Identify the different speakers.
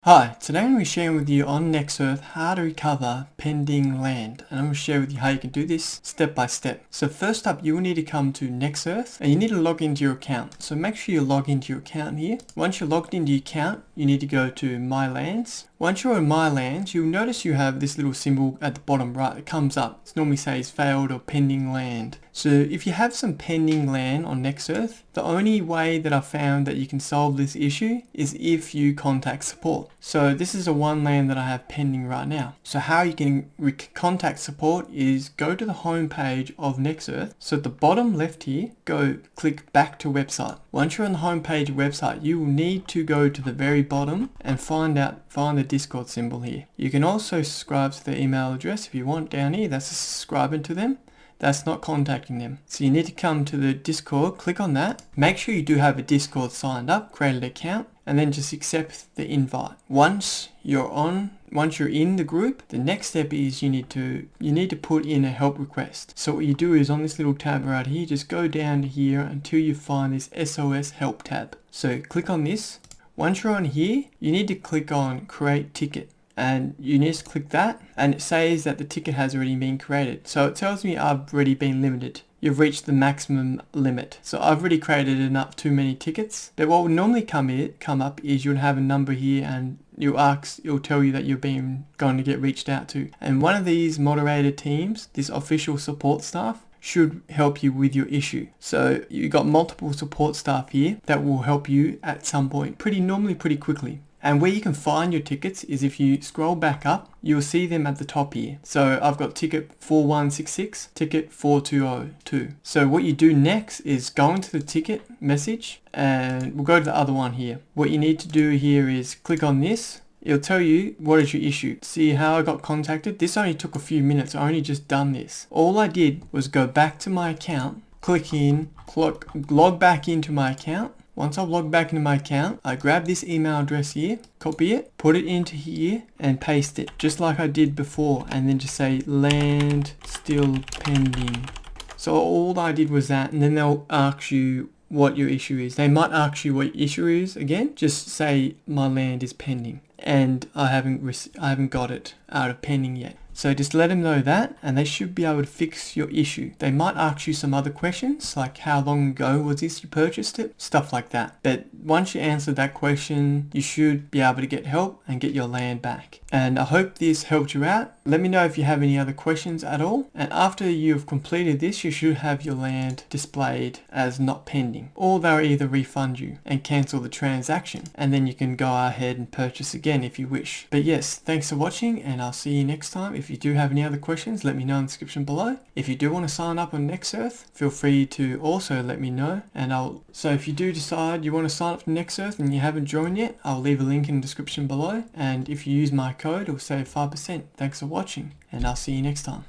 Speaker 1: Hi, today I'm going to be sharing with you on NextEarth how to recover pending land, and I'm going to share with you how you can do this step by step. So first up, you will need to come to NextEarth and you need to log into your account. So make sure you log into your account here. Once you're logged into your account, you need to go to My Lands. Once you're in My Lands, you'll notice you have this little symbol at the bottom right that comes up. It normally says failed or pending land. So if you have some pending land on NextEarth, the only way that I found that you can solve this issue is if you contact support. So this is the one land that I have pending right now. So how you can contact support is go to the home page of NextEarth. So at the bottom left here, go click back to website. Once you're on the home page website, you will need to go to the very bottom and find the Discord symbol here. You can also subscribe to their email address if you want down here. That's subscribing to them. That's not contacting them. So you need to come to the Discord, click on that. Make sure you do have a Discord signed up, create an account, and then just accept the invite. Once you're in the group, the next step is you need to put in a help request. So what you do is on this little tab right here, just go down to here until you find this SOS help tab. So click on this. Once you're on here, you need to click on create ticket. And you need to click that, and it says that the ticket has already been created. So it tells me I've already been limited. You've reached the maximum limit. So I've already created enough too many tickets. But what would normally come up is you'll have a number here and it'll tell you that you're going to get reached out to. And one of these moderator teams, this official support staff, should help you with your issue. So you've got multiple support staff here that will help you at some point, normally pretty quickly. And where you can find your tickets is if you scroll back up, you'll see them at the top here. So I've got ticket 4166, ticket 4202. So what you do next is go into the ticket message, and we'll go to the other one here. What you need to do here is click on this. It'll tell you what is your issue. See how I got contacted? This only took a few minutes. I only just done this. All I did was go back to my account, log back into my account. Once I've logged back into my account, I grab this email address here, copy it, put it into here and paste it just like I did before, and then just say land still pending. So all I did was that, and then they'll ask you what your issue is. They might ask you what your issue is again. Just say my land is pending and I haven't got it out of pending yet. So just let them know that, and they should be able to fix your issue. They might ask you some other questions, like how long ago was this you purchased it? Stuff like that. But once you answer that question, you should be able to get help and get your land back. And I hope this helped you out. Let me know if you have any other questions at all. And after you've completed this, you should have your land displayed as not pending. Or they'll either refund you and cancel the transaction. And then you can go ahead and purchase again if you wish. But yes, thanks for watching, and I'll see you next time. If you do have any other questions, let me know in the description below. If you do want to sign up on NextEarth, feel free to also let me know. So if you do decide you want to sign up to NextEarth and you haven't joined yet, I'll leave a link in the description below. And if you use my code, it'll save 5%. Thanks for watching, and I'll see you next time.